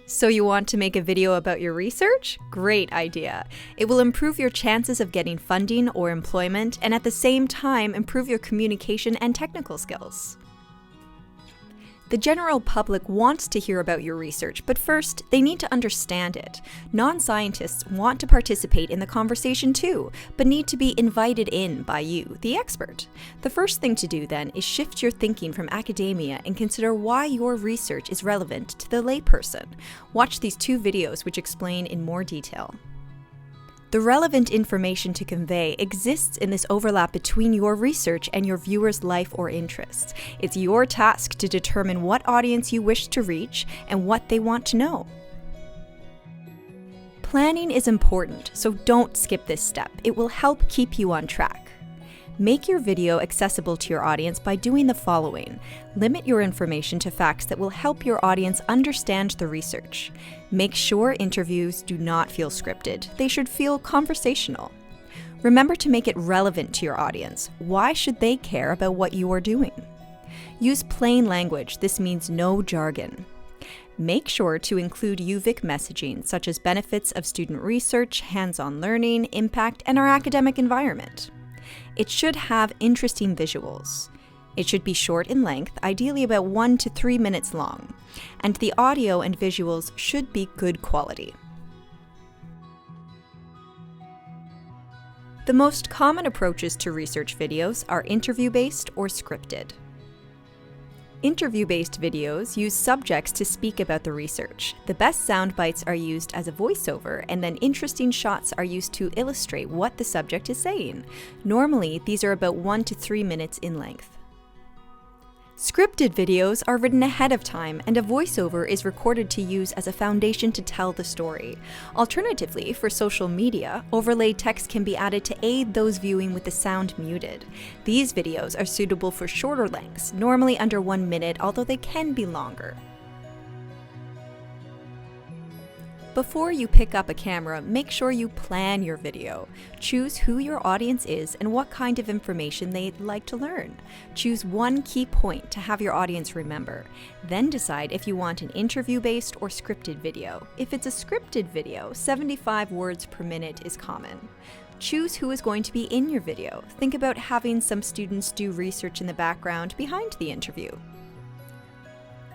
So you want to make a video about your research? Great idea. It will improve your chances of getting funding or employment, and at the same time improve your communication and technical skills. The general public wants to hear about your research, but first, they need to understand it. Non-scientists want to participate in the conversation too, but need to be invited in by you, the expert. The first thing to do then is shift your thinking from academia and consider why your research is relevant to the layperson. Watch these 2 videos which explain in more detail. The relevant information to convey exists in this overlap between your research and your viewer's life or interests. It's your task to determine what audience you wish to reach and what they want to know. Planning is important, so don't skip this step. It will help keep you on track. Make your video accessible to your audience by doing the following. Limit your information to facts that will help your audience understand the research. Make sure interviews do not feel scripted. They should feel conversational. Remember to make it relevant to your audience. Why should they care about what you are doing? Use plain language. This means no jargon. Make sure to include UVic messaging, such as benefits of student research, hands-on learning, impact, and our academic environment. It should have interesting visuals. It should be short in length, ideally about 1 to 3 minutes long, and the audio and visuals should be good quality. The most common approaches to research videos are interview-based or scripted. Interview-based videos use subjects to speak about the research. The best sound bites are used as a voiceover, and then interesting shots are used to illustrate what the subject is saying. Normally, these are about 1 to 3 minutes in length. Scripted videos are written ahead of time, and a voiceover is recorded to use as a foundation to tell the story. Alternatively, for social media, overlaid text can be added to aid those viewing with the sound muted. These videos are suitable for shorter lengths, normally under 1 minute, although they can be longer. Before you pick up a camera, make sure you plan your video. Choose who your audience is and what kind of information they'd like to learn. Choose one key point to have your audience remember. Then decide if you want an interview-based or scripted video. If it's a scripted video, 75 words per minute is common. Choose who is going to be in your video. Think about having some students do research in the background behind the interview.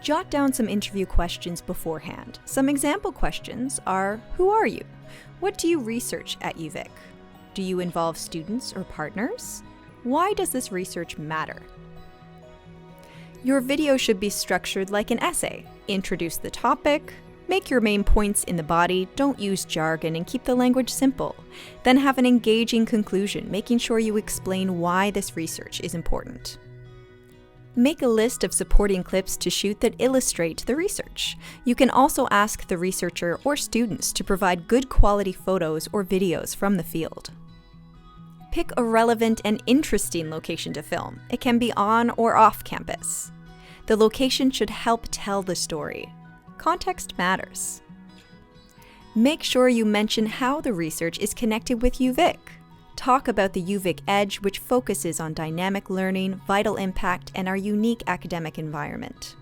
Jot down some interview questions beforehand. Some example questions are, who are you? What do you research at UVic? Do you involve students or partners? Why does this research matter? Your video should be structured like an essay. Introduce the topic, make your main points in the body, don't use jargon, and keep the language simple. Then have an engaging conclusion, making sure you explain why this research is important. Make a list of supporting clips to shoot that illustrate the research. You can also ask the researcher or students to provide good quality photos or videos from the field. Pick a relevant and interesting location to film. It can be on or off campus. The location should help tell the story. Context matters. Make sure you mention how the research is connected with UVic. Talk about the UVic Edge, which focuses on dynamic learning, vital impact, and our unique academic environment.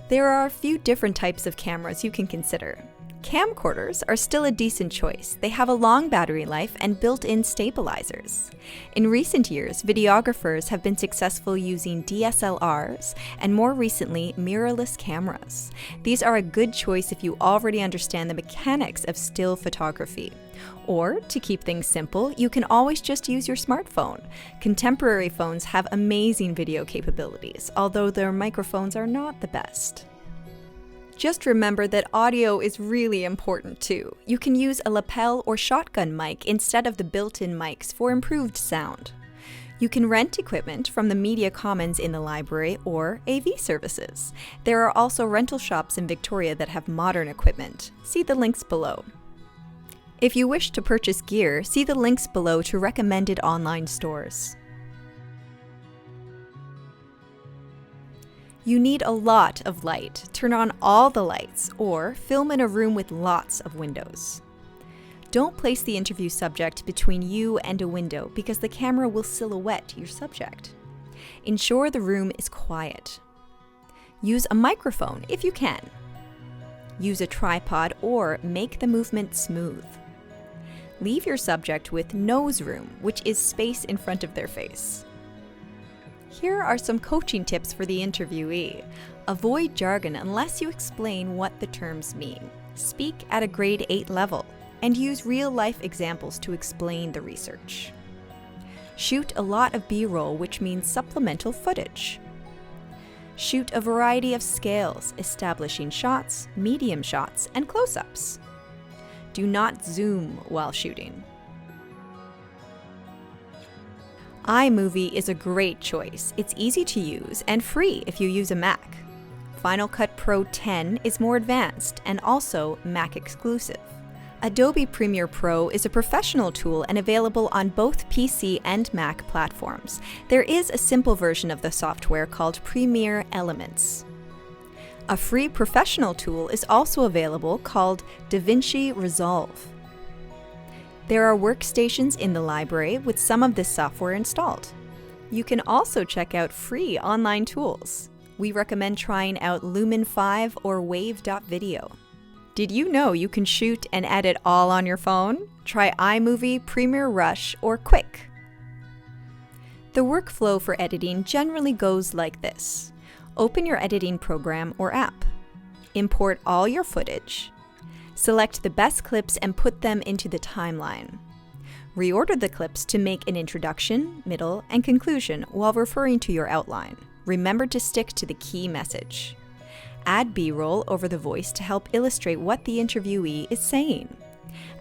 There are a few different types of cameras you can consider. Camcorders are still a decent choice. They have a long battery life and built-in stabilizers. In recent years, videographers have been successful using DSLRs and more recently, mirrorless cameras. These are a good choice if you already understand the mechanics of still photography. Or, to keep things simple, you can always just use your smartphone. Contemporary phones have amazing video capabilities, although their microphones are not the best. Just remember that audio is really important too. You can use a lapel or shotgun mic instead of the built-in mics for improved sound. You can rent equipment from the media commons in the library or AV services. There are also rental shops in Victoria that have modern equipment. See the links below. If you wish to purchase gear, see the links below to recommended online stores. You need a lot of light. Turn on all the lights or film in a room with lots of windows. Don't place the interview subject between you and a window because the camera will silhouette your subject. Ensure the room is quiet. Use a microphone if you can. Use a tripod or make the movement smooth. Leave your subject with nose room, which is space in front of their face. Here are some coaching tips for the interviewee. Avoid jargon unless you explain what the terms mean. Speak at a grade 8 level and use real-life examples to explain the research. Shoot a lot of B-roll, which means supplemental footage. Shoot a variety of scales, establishing shots, medium shots, and close-ups. Do not zoom while shooting. iMovie is a great choice. It's easy to use and free if you use a Mac. Final Cut Pro 10 is more advanced and also Mac exclusive. Adobe Premiere Pro is a professional tool and available on both PC and Mac platforms. There is a simple version of the software called Premiere Elements. A free professional tool is also available called DaVinci Resolve. There are workstations in the library with some of this software installed. You can also check out free online tools. We recommend trying out Lumen 5 or Wave.video. Did you know you can shoot and edit all on your phone? Try iMovie, Premiere Rush, or Quick. The workflow for editing generally goes like this. Open your editing program or app. Import all your footage. Select the best clips and put them into the timeline. Reorder the clips to make an introduction, middle, and conclusion while referring to your outline. Remember to stick to the key message. Add B-roll over the voice to help illustrate what the interviewee is saying.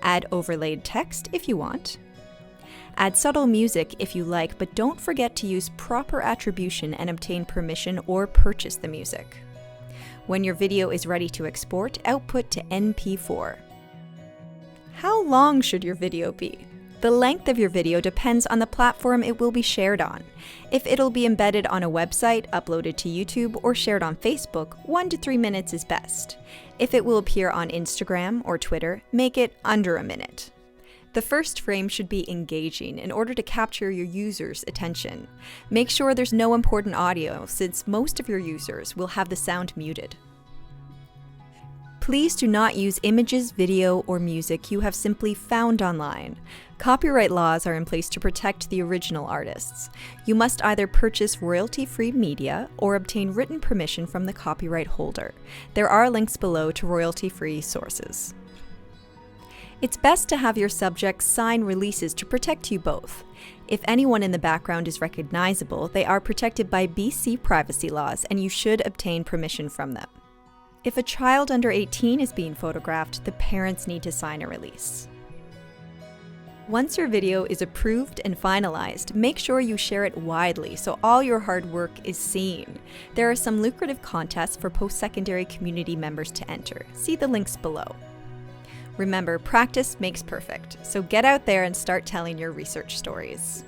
Add overlaid text if you want. Add subtle music if you like, but don't forget to use proper attribution and obtain permission or purchase the music. When your video is ready to export, output to MP4. How long should your video be? The length of your video depends on the platform it will be shared on. If it'll be embedded on a website, uploaded to YouTube, or shared on Facebook, 1 to 3 minutes is best. If it will appear on Instagram or Twitter, make it under a minute. The first frame should be engaging in order to capture your users' attention. Make sure there's no important audio, since most of your users will have the sound muted. Please do not use images, video, or music you have simply found online. Copyright laws are in place to protect the original artists. You must either purchase royalty-free media or obtain written permission from the copyright holder. There are links below to royalty-free sources. It's best to have your subjects sign releases to protect you both. If anyone in the background is recognizable, they are protected by BC privacy laws and you should obtain permission from them. If a child under 18 is being photographed, the parents need to sign a release. Once your video is approved and finalized, make sure you share it widely so all your hard work is seen. There are some lucrative contests for post-secondary community members to enter. See the links below. Remember, practice makes perfect, so get out there and start telling your research stories.